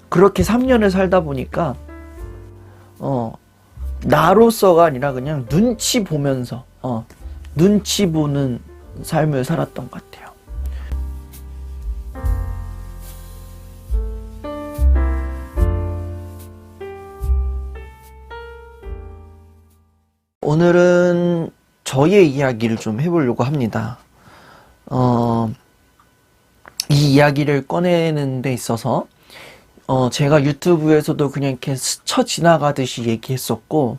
그렇게 3년을 살다 보니까 나로서가 아니라 그냥 눈치 보면서 눈치 보는 삶을 살았던 것 같아요. 오늘은 저의 이야기를 좀 해보려고 합니다. 이 이야기를 꺼내는 데 있어서 제가 유튜브에서도 그냥 이렇게 스쳐 지나가듯이 얘기했었고,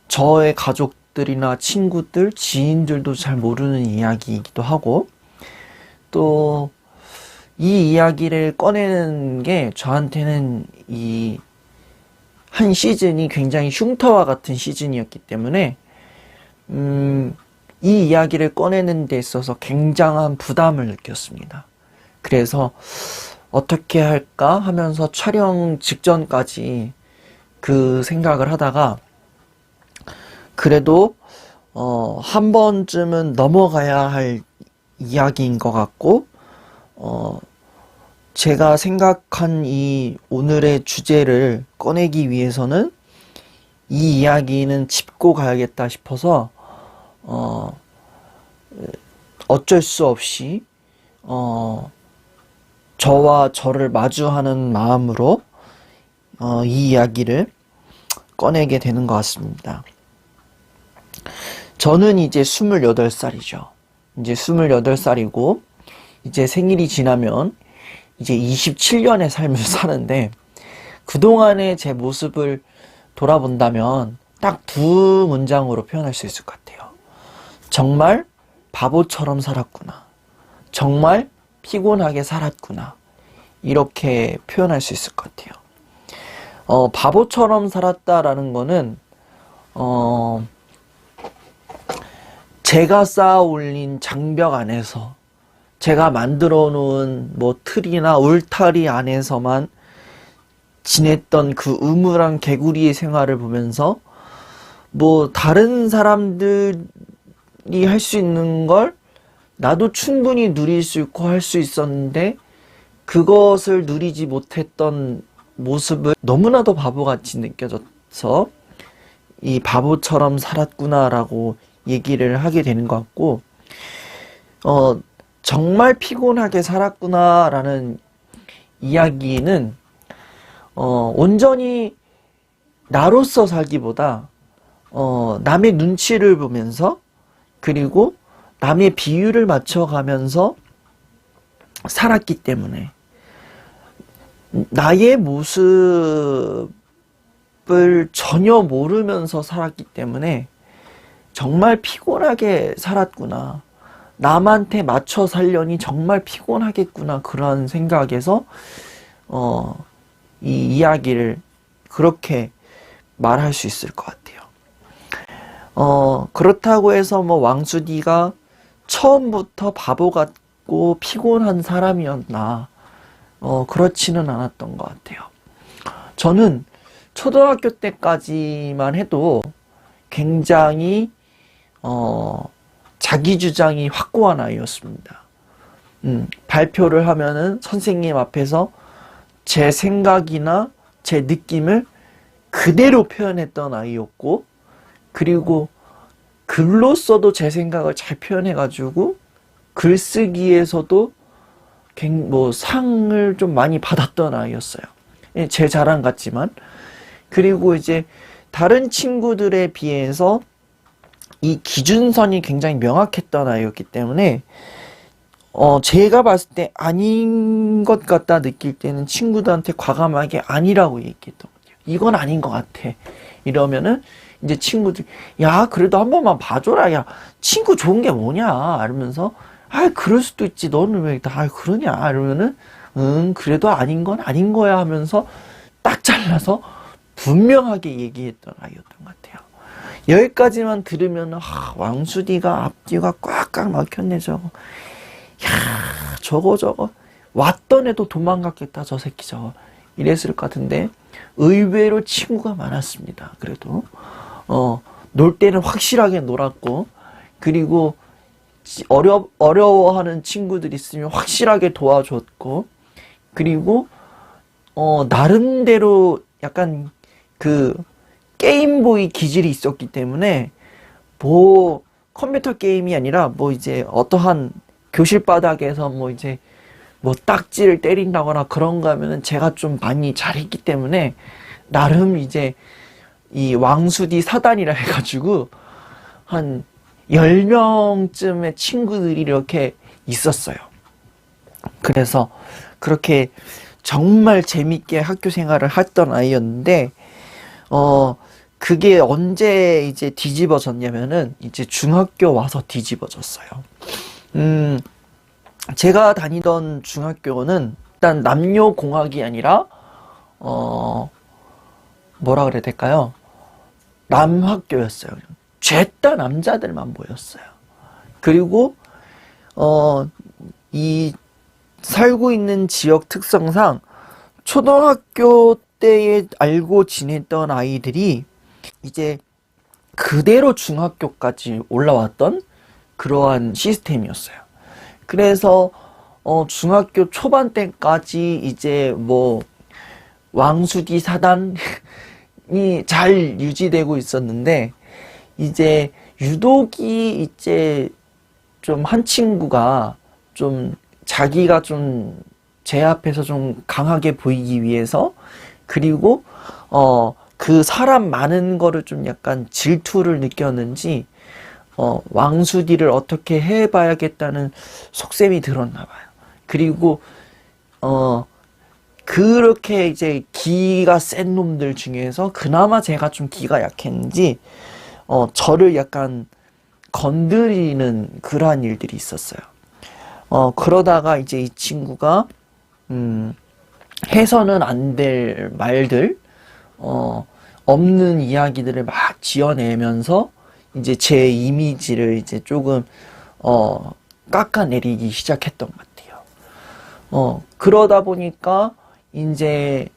저의 가족들이나 친구들, 지인들도 잘 모르는 이야기이기도 하고, 또 이 이야기를 꺼내는 게 저한테는 이 한 시즌이 굉장히 흉터와 같은 시즌이었기 때문에 이 이야기를 꺼내는 데 있어서 굉장한 부담을 느꼈습니다. 그래서 어떻게 할까 하면서 촬영 직전까지 그 생각을 하다가, 그래도 한 번쯤은 넘어가야 할 이야기인 것 같고, 제가 생각한 이 오늘의 주제를 꺼내기 위해서는 이 이야기는 짚고 가야겠다 싶어서 어쩔 수 없이 저와 저를 마주하는 마음으로 이 이야기를 꺼내게 되는 것 같습니다. 저는 이제 28살이죠. 이제 28살이고 이제 생일이 지나면 이제 27년의 삶을 사는데, 그동안의 제 모습을 돌아본다면 딱 두 문장으로 표현할 수 있을 것 같아요. 정말 바보처럼 살았구나. 정말 피곤하게 살았구나. 이렇게 표현할 수 있을 것 같아요. 바보처럼 살았다라는 거는 제가 쌓아 올린 장벽 안에서, 제가 만들어 놓은 뭐 틀이나 울타리 안에서만 지냈던 그 우물한 개구리의 생활을 보면서, 뭐 다른 사람들이 할 수 있는 걸 나도 충분히 누릴 수 있고 할 수 있었는데, 그것을 누리지 못했던 모습을 너무나도 바보같이 느껴져서 이 바보처럼 살았구나라고 얘기를 하게 되는 것 같고, 정말 피곤하게 살았구나라는 이야기는 온전히 나로서 살기보다 남의 눈치를 보면서, 그리고 남의 비율을 맞춰가면서 살았기 때문에, 나의 모습을 전혀 모르면서 살았기 때문에 정말 피곤하게 살았구나, 남한테 맞춰 살려니 정말 피곤하겠구나, 그런 생각에서 이 이야기를 그렇게 말할 수 있을 것 같아요. 그렇다고 해서 뭐 왕수디가 처음부터 바보 같고 피곤한 사람이었나, 그렇지는 않았던 것 같아요. 저는 초등학교 때까지만 해도 굉장히 자기 주장이 확고한 아이였습니다. 발표를 하면은 선생님 앞에서 제 생각이나 제 느낌을 그대로 표현했던 아이였고, 그리고 글로써도 제 생각을 잘 표현해가지고 글쓰기에서도 뭐 상을 좀 많이 받았던 아이였어요. 제 자랑 같지만. 그리고 이제 다른 친구들에 비해서 이 기준선이 굉장히 명확했던 아이였기 때문에 제가 봤을 때 아닌 것 같다 느낄 때는 친구들한테 과감하게 아니라고 얘기했던 거예요. 이건 아닌 것 같아. 이러면은 이제 친구들이, 야 그래도 한 번만 봐줘라, 야 친구 좋은 게 뭐냐 이러면서, 그럴 수도 있지, 너는 왜 다 그러냐 이러면은, 그래도 아닌 건 아닌 거야 하면서 딱 잘라서 분명하게 얘기했던 아이였던 것 같아요. 여기까지만 들으면 왕수디가 앞뒤가 꽉꽉 막혔네 저거. 야 저거 왔던 애도 도망갔겠다 저 새끼 저거, 이랬을 것 같은데 의외로 친구가 많았습니다. 그래도 놀 때는 확실하게 놀았고, 그리고 어려워하는 친구들 있으면 확실하게 도와줬고, 그리고 나름대로 약간 그 게임보이 기질이 있었기 때문에 뭐 컴퓨터 게임이 아니라 뭐 이제 어떠한 교실 바닥에서 뭐 이제 뭐 딱지를 때린다거나 그런 거 하면은 제가 좀 많이 잘했기 때문에 나름 이제 이 왕수디 사단이라 해가지고 한 10명쯤의 친구들이 이렇게 있었어요. 그래서 그렇게 정말 재밌게 학교 생활을 했던 아이였는데, 그게 언제 이제 뒤집어졌냐면은 이제 중학교 와서 뒤집어졌어요. 제가 다니던 중학교는 일단 남녀공학이 아니라, 뭐라 그래야 될까요? 남학교였어요. 죄다 남자들만 모였어요. 그리고, 이 살고 있는 지역 특성상 초등학교 때에 알고 지냈던 아이들이 이제 그대로 중학교까지 올라왔던 그러한 시스템이었어요. 그래서 중학교 초반 때까지 이제 뭐 왕수디 사단이 잘 유지되고 있었는데, 이제 유독이 이제 좀 한 친구가 좀 자기가 좀 제 앞에서 좀 강하게 보이기 위해서, 그리고 그 사람 많은 거를 좀 약간 질투를 느꼈는지 왕수디를 어떻게 해봐야겠다는 속셈이 들었나 봐요. 그리고 그렇게 이제 기가 센 놈들 중에서 그나마 제가 좀 기가 약했는지 저를 약간 건드리는 그러한 일들이 있었어요. 그러다가 이제 이 친구가 해서는 안 될 말들, 없는 이야기들을 막 지어내면서 이제 제 이미지를 이제 조금 깎아내리기 시작했던 것 같아요. 그러다 보니까 이제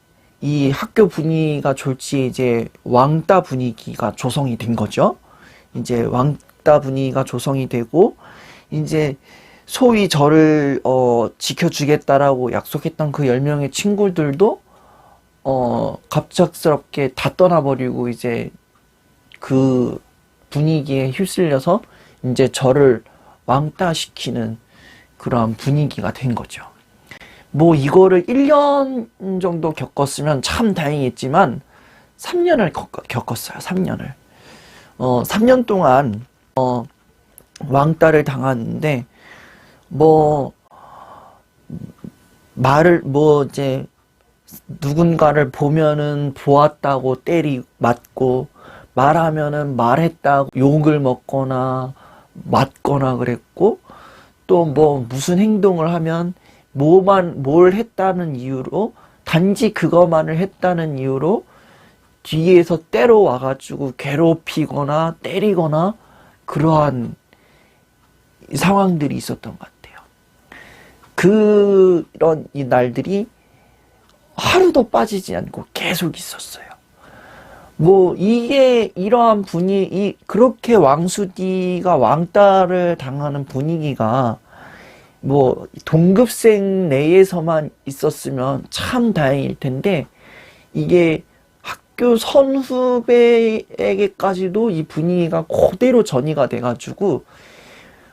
이 학교 분위기가 좋지, 이제 왕따 분위기가 조성이 된 거죠. 이제 왕따 분위기가 조성이 되고, 이제 소위 저를 지켜주겠다라고 약속했던 그 10명의 친구들도 갑작스럽게 다 떠나버리고 이제 그 분위기에 휩쓸려서 이제 저를 왕따시키는 그러한 분위기가 된 거죠. 뭐 이거를 1년 정도 겪었으면 참 다행이겠지만 3년을 겪었어요. 3년을. 3년 동안 왕따를 당하는데, 뭐 말을 뭐 이제 누군가를 보면은 보았다고 맞고, 말하면은 말했다고 욕을 먹거나 맞거나 그랬고, 또 뭐 무슨 행동을 하면 뭘 했다는 이유로, 단지 그것만을 했다는 이유로 뒤에서 때려 와가지고 괴롭히거나 때리거나 그러한 상황들이 있었던 것 같아요. 그런 이 날들이 하루도 빠지지 않고 계속 있었어요. 뭐 이게 이러한 분위기, 그렇게 왕수디가 왕따를 당하는 분위기가 뭐 동급생 내에서만 있었으면 참 다행일 텐데, 이게 학교 선후배에게까지도 이 분위기가 그대로 전이가 돼가지고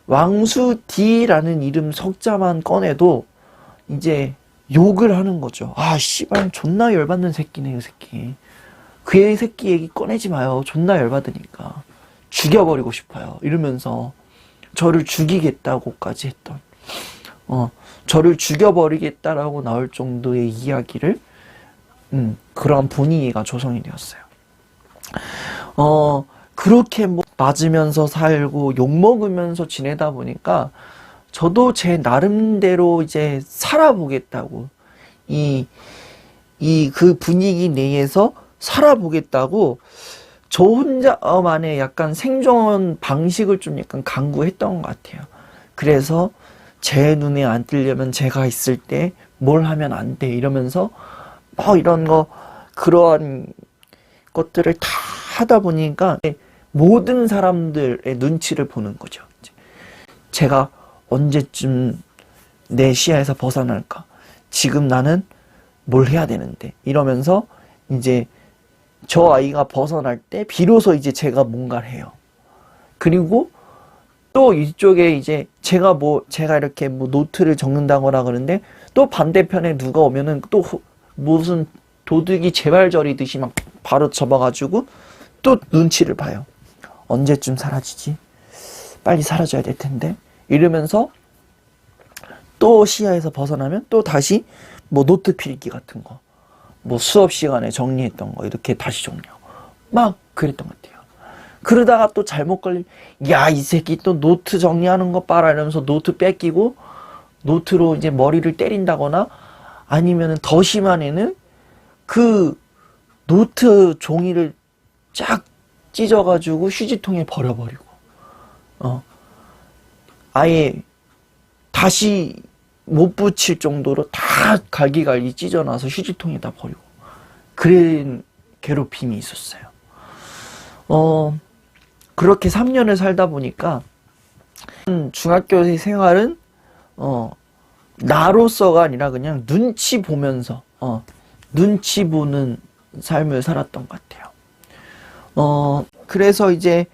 왕수디라는 이름 석자만 꺼내도 이제 욕을 하는 거죠. 아, 씨발, 존나 열받는 새끼네, 이 새끼. 그 새끼 얘기 꺼내지 마요. 존나 열받으니까. 죽여버리고 싶어요. 이러면서 저를 죽이겠다고까지 했던, 저를 죽여버리겠다라고 나올 정도의 이야기를, 그런 분위기가 조성이 되었어요. 그렇게 뭐 맞으면서 살고 욕먹으면서 지내다 보니까 저도 제 나름대로 이제 살아보겠다고, 그 분위기 내에서 살아보겠다고 저 혼자만의 약간 생존 방식을 좀 약간 강구했던 것 같아요. 그래서 제 눈에 안 띄려면 제가 있을 때 뭘 하면 안 돼 이러면서 이런 거, 그러한 것들을 다 하다 보니까 모든 사람들의 눈치를 보는 거죠. 제가 언제쯤 내 시야에서 벗어날까? 지금 나는 뭘 해야 되는데 이러면서 이제 저 아이가 벗어날 때 비로소 이제 제가 뭔가를 해요. 그리고 또 이쪽에 이제 제가 이렇게 뭐 노트를 적는다거나 그러는데 또 반대편에 누가 오면은 또 무슨 도둑이 제발저리듯이 막 바로 접어가지고 또 눈치를 봐요. 언제쯤 사라지지? 빨리 사라져야 될 텐데. 이러면서 또 시야에서 벗어나면 또 다시 뭐 노트 필기 같은 거, 뭐 수업 시간에 정리했던 거 이렇게 다시 정리하고 막 그랬던 것 같아요. 그러다가 또 잘못 걸리면 야, 이 새끼 또 노트 정리하는 거 봐라 이러면서 노트 뺏기고 노트로 이제 머리를 때린다거나 아니면은 더 심한 애는 그 노트 종이를 쫙 찢어가지고 휴지통에 버려버리고 아예 다시 못 붙일 정도로 다 갈기갈기 찢어놔서 휴지통에다 버리고 그런 괴롭힘이 있었어요. 그렇게 3년을 살다 보니까 중학교 생활은 나로서가 아니라 그냥 눈치 보면서 눈치 보는 삶을 살았던 것 같아요. 그래서 이제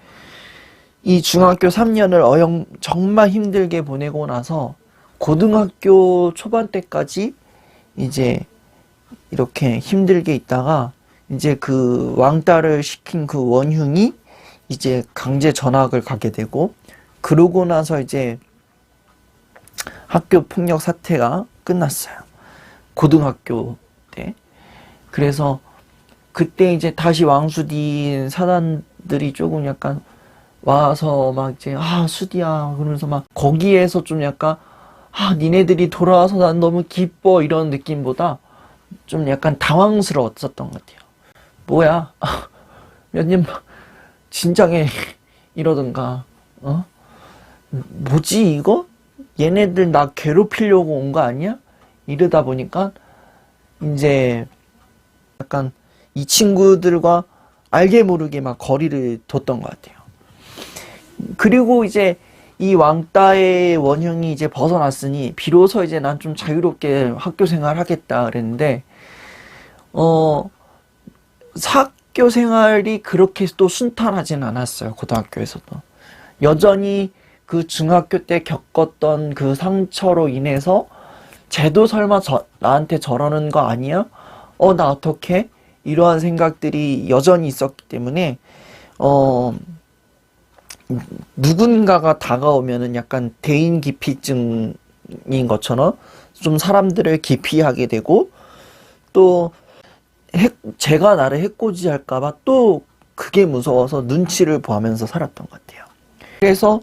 이 중학교 3년을 정말 힘들게 보내고 나서 고등학교 초반 때까지 이제 이렇게 힘들게 있다가 이제 그 왕따를 시킨 그 원흉이 이제 강제 전학을 가게 되고 그러고 나서 이제 학교 폭력 사태가 끝났어요. 고등학교 때. 그래서 그때 이제 다시 왕수디 사단들이 조금 약간 와서 막 이제 수디야 그러면서 막 거기에서 좀 약간 니네들이 돌아와서 난 너무 기뻐 이런 느낌보다 좀 약간 당황스러웠었던 것 같아요. 뭐야 몇 년 진작에 이러던가 뭐지 이거? 얘네들 나 괴롭히려고 온 거 아니야? 이러다 보니까 이제 약간 이 친구들과 알게 모르게 막 거리를 뒀던 것 같아요. 그리고 이제 이 왕따의 원흉이 이제 벗어났으니 비로소 이제 난 좀 자유롭게 학교 생활 하겠다 그랬는데 학교 생활이 그렇게 또 순탄하진 않았어요. 고등학교에서도 여전히 그 중학교 때 겪었던 그 상처로 인해서 쟤도 설마 나한테 저러는 거 아니야? 나 어떡해? 이러한 생각들이 여전히 있었기 때문에 누군가가 다가오면은 약간 대인기피증인 것처럼 좀 사람들을 기피하게 되고 또 제가 나를 해코지할까봐 또 그게 무서워서 눈치를 보면서 살았던 것 같아요. 그래서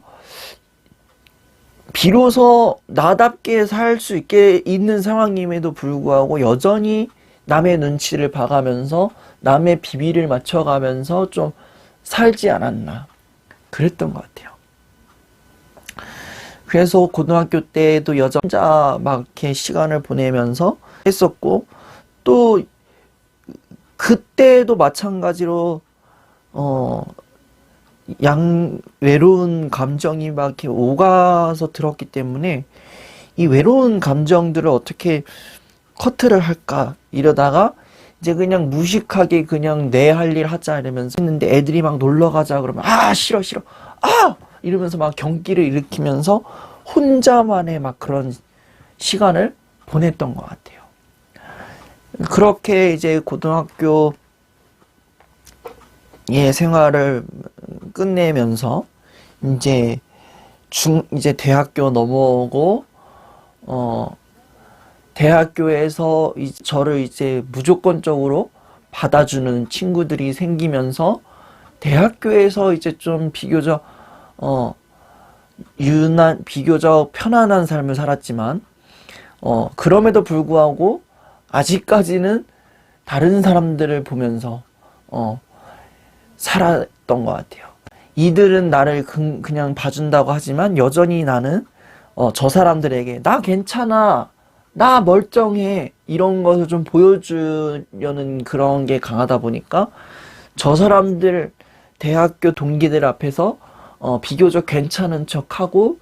비로소 나답게 살 수 있는 상황임에도 불구하고 여전히 남의 눈치를 봐가면서 남의 비비를 맞춰가면서 좀 살지 않았나 그랬던 것 같아요. 그래서 고등학교 때도 여자 혼자 막 이렇게 시간을 보내면서 했었고 또 그때도 마찬가지로 외로운 감정이 막 이렇게 오가서 들었기 때문에 이 외로운 감정들을 어떻게 커트를 할까 이러다가 이제 그냥 무식하게 그냥 내 할 일 하자 이러면서 했는데 애들이 막 놀러 가자 그러면 싫어 이러면서 막 경기를 일으키면서 혼자만의 막 그런 시간을 보냈던 것 같아요. 그렇게 이제 고등학교 생활을 끝내면서 이제 대학교 넘어오고 대학교에서 저를 이제 무조건적으로 받아주는 친구들이 생기면서 대학교에서 이제 좀 비교적 비교적 편안한 삶을 살았지만 그럼에도 불구하고 아직까지는 다른 사람들을 보면서 살았던 것 같아요. 이들은 나를 그냥 봐준다고 하지만 여전히 나는 저 사람들에게 나 괜찮아, 나 멀쩡해 이런 것을 좀 보여주려는 그런 게 강하다 보니까 저 사람들 대학교 동기들 앞에서 비교적 괜찮은 척하고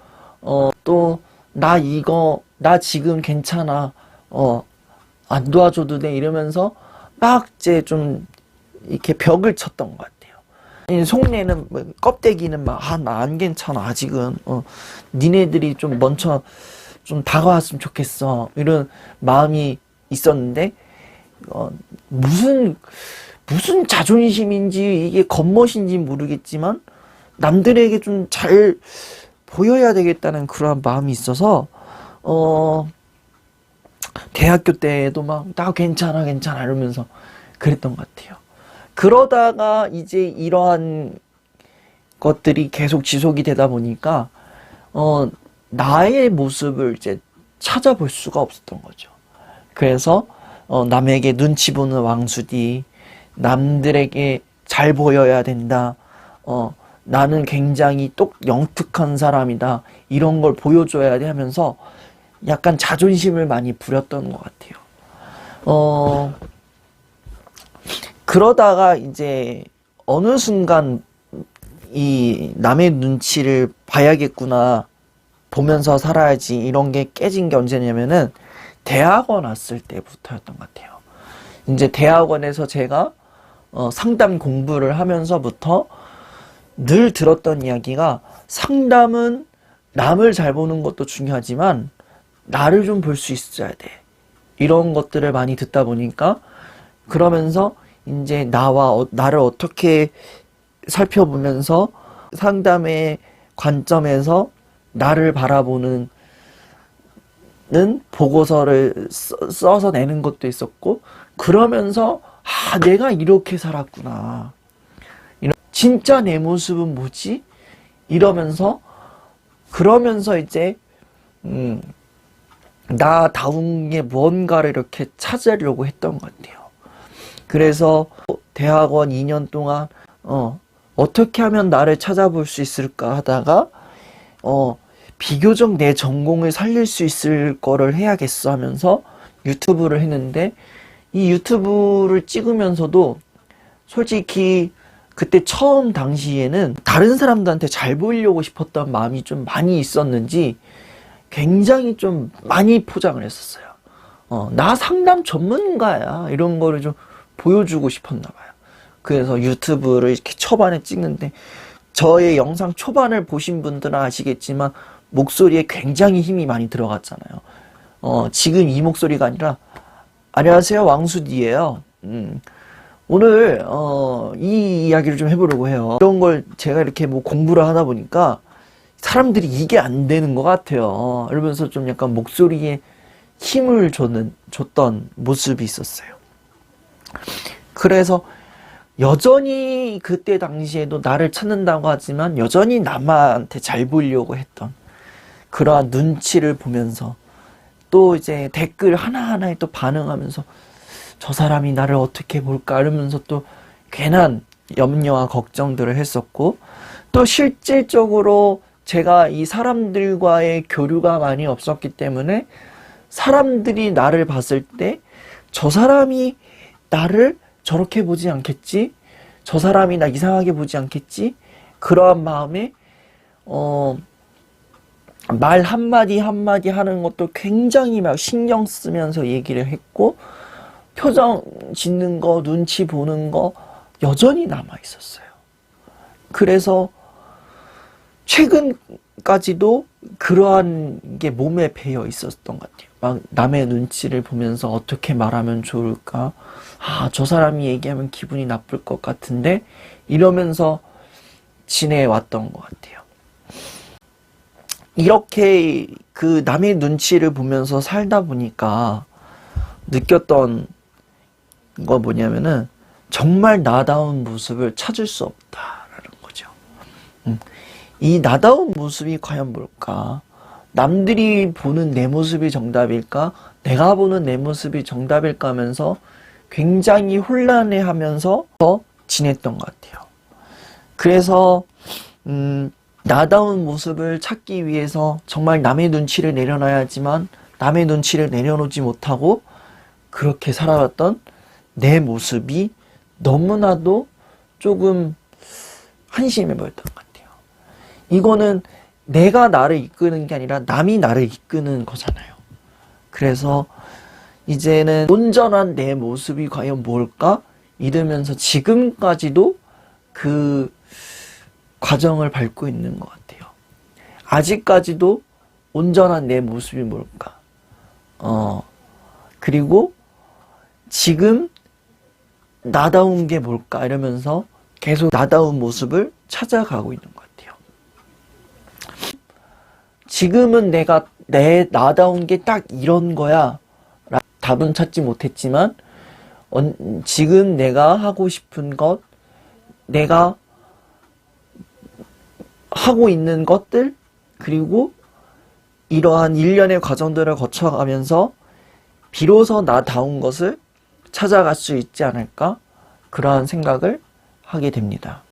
또 나 지금 괜찮아 안 도와줘도 돼 이러면서 막 이제 좀 이렇게 벽을 쳤던 것 같아요. 이 속내는 껍데기는 막 나 안 괜찮아 아직은 니네들이 좀 먼저 좀 다가왔으면 좋겠어 이런 마음이 있었는데 무슨 자존심인지 이게 겉멋인지 모르겠지만 남들에게 좀 잘 보여야 되겠다는 그러한 마음이 있어서 대학교 때에도 막 나 괜찮아 이러면서 그랬던 것 같아요. 그러다가 이제 이러한 것들이 계속 지속이 되다 보니까 나의 모습을 이제 찾아볼 수가 없었던 거죠. 그래서 남에게 눈치 보는 왕수디, 남들에게 잘 보여야 된다, 나는 굉장히 영특한 사람이다, 이런 걸 보여줘야 돼 하면서 약간 자존심을 많이 부렸던 것 같아요. 그러다가 이제 어느 순간 이 남의 눈치를 봐야겠구나, 보면서 살아야지, 이런 게 깨진 게 언제냐면은 대학원 왔을 때부터였던 것 같아요. 이제 대학원에서 제가 상담 공부를 하면서부터 늘 들었던 이야기가, 상담은 남을 잘 보는 것도 중요하지만 나를 좀 볼 수 있어야 돼, 이런 것들을 많이 듣다 보니까, 그러면서 이제 나를 어떻게 살펴보면서 상담의 관점에서 나를 바라보는 보고서를 써서 내는 것도 있었고, 그러면서 내가 이렇게 살았구나, 진짜 내 모습은 뭐지? 그러면서 이제 나다운 게 뭔가를 이렇게 찾으려고 했던 것 같아요. 그래서 대학원 2년 동안 어떻게 하면 나를 찾아볼 수 있을까 하다가 비교적 내 전공을 살릴 수 있을 거를 해야겠어 하면서 유튜브를 했는데, 이 유튜브를 찍으면서도 솔직히 그때 처음 당시에는 다른 사람들한테 잘 보이려고 싶었던 마음이 좀 많이 있었는지 굉장히 좀 많이 포장을 했었어요. 나 상담 전문가야, 이런 거를 좀 보여주고 싶었나 봐요. 그래서 유튜브를 이렇게 초반에 찍는데, 저의 영상 초반을 보신 분들은 아시겠지만 목소리에 굉장히 힘이 많이 들어갔잖아요. 지금 이 목소리가 아니라, 안녕하세요, 왕수디예요. 오늘 이 이야기를 좀 해보려고 해요. 이런 걸 제가 이렇게 공부를 하다 보니까 사람들이 이게 안 되는 것 같아요, 이러면서 좀 약간 목소리에 힘을 줬던 모습이 있었어요. 그래서 여전히 그때 당시에도 나를 찾는다고 하지만 여전히 남한테 잘 보이려고 했던 그러한 눈치를 보면서, 또 이제 댓글 하나하나에 또 반응하면서 저 사람이 나를 어떻게 볼까 이러면서 또 괜한 염려와 걱정들을 했었고, 또 실질적으로 제가 이 사람들과의 교류가 많이 없었기 때문에 사람들이 나를 봤을 때 저 사람이 나를 저렇게 보지 않겠지? 저 사람이 나 이상하게 보지 않겠지? 그러한 마음에 말 한마디 한마디 하는 것도 굉장히 막 신경 쓰면서 얘기를 했고, 표정 짓는 거, 눈치 보는 거 여전히 남아 있었어요. 그래서 최근까지도 그러한 게 몸에 배어 있었던 것 같아요. 막 남의 눈치를 보면서 어떻게 말하면 좋을까? 저 사람이 얘기하면 기분이 나쁠 것 같은데, 이러면서 지내왔던 것 같아요. 이렇게 그 남의 눈치를 보면서 살다 보니까 느꼈던 거 뭐냐면은, 정말 나다운 모습을 찾을 수 없다라는 거죠. 이 나다운 모습이 과연 뭘까? 남들이 보는 내 모습이 정답일까? 내가 보는 내 모습이 정답일까 하면서 굉장히 혼란해하면서 지냈던 것 같아요. 그래서 나다운 모습을 찾기 위해서 정말 남의 눈치를 내려놔야지만 남의 눈치를 내려놓지 못하고 그렇게 살아왔던 내 모습이 너무나도 조금 한심해 보였던 것 같아요. 이거는 내가 나를 이끄는 게 아니라 남이 나를 이끄는 거잖아요. 그래서 이제는 온전한 내 모습이 과연 뭘까? 이러면서 지금까지도 그 과정을 밟고 있는 것 같아요. 아직까지도 온전한 내 모습이 뭘까? 그리고 지금 나다운 게 뭘까? 이러면서 계속 나다운 모습을 찾아가고 있는 것 같아요. 지금은 내 나다운 게 딱 이런 거야. 답은 찾지 못했지만, 지금 내가 하고 싶은 것, 내가 하고 있는 것들, 그리고 이러한 일련의 과정들을 거쳐가면서 비로소 나다운 것을 찾아갈 수 있지 않을까? 그러한 생각을 하게 됩니다.